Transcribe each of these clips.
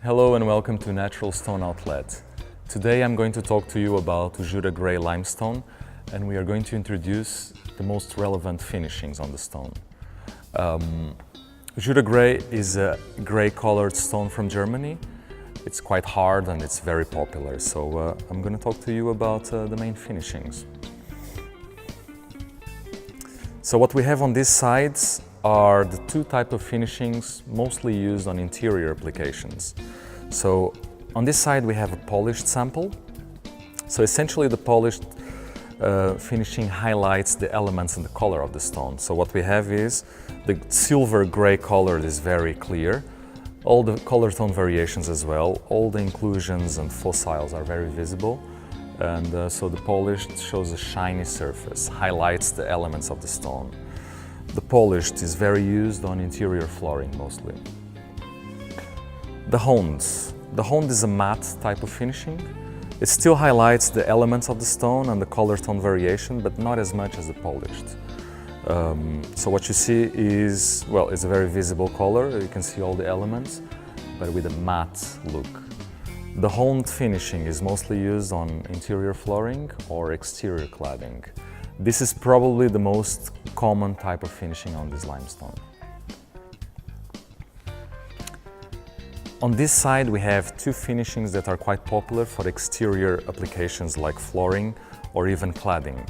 Hello and welcome to Natural Stone Outlet. Today I'm going to talk to you about Jura Grey limestone, and we are going to introduce the most relevant finishings on the stone. Jura Grey is a grey colored stone from Germany. It's quite hard and it's very popular, so I'm going to talk to you about the main finishings. So what we have on these sides are the two types of finishings mostly used on interior applications. So on this side we have a polished sample. So essentially the polished finishing highlights the elements and the color of the stone. So what we have is the silver gray color is very clear, all the color tone variations as well, all the inclusions and fossils are very visible, and so the polished shows a shiny surface, highlights the elements of the stone. The polished is very used on interior flooring mostly. The honed. The honed is a matte type of finishing. It still highlights the elements of the stone and the color tone variation, but not as much as the polished. So what you see is, well, it's a very visible color. You can see all the elements, but with a matte look. The honed finishing is mostly used on interior flooring or exterior cladding. This is probably the most common type of finishing on this limestone. On this side we have two finishings that are quite popular for exterior applications like flooring or even cladding.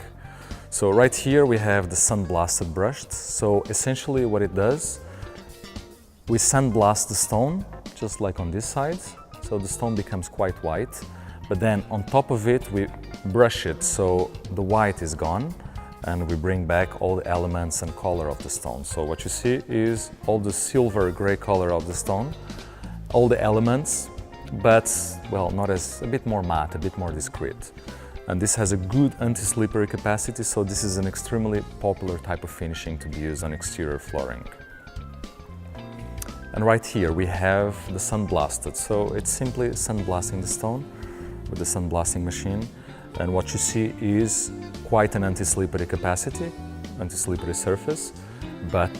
So right here we have the sandblasted brushed. So essentially what it does, we sandblast the stone just like on this side. So the stone becomes quite white, but then on top of it we brush it so the white is gone and we bring back all the elements and color of the stone. So what you see is all the silver gray color of the stone, all the elements, but well, not as, a bit more matte, a bit more discreet. And this has a good anti-slippery capacity, so this is an extremely popular type of finishing to be used on exterior flooring. And right here we have the sandblasted. So it's simply sandblasting the stone with the sandblasting machine. And what you see is quite an anti-slippery capacity, anti-slippery surface, but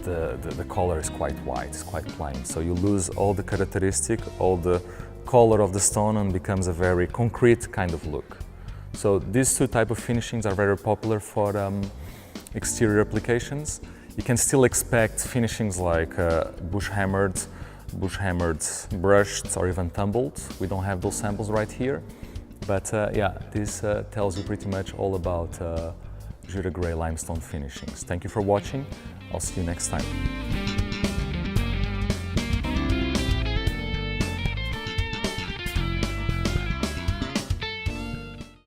the color is quite white, it's quite plain. So you lose all the characteristic, all the color of the stone, and becomes a very concrete kind of look. So these two types of finishings are very popular for exterior applications. You can still expect finishings like bush hammered, brushed, or even tumbled. We don't have those samples right here. But yeah, this tells you pretty much all about Jura Grey limestone finishings. Thank you for watching. I'll see you next time.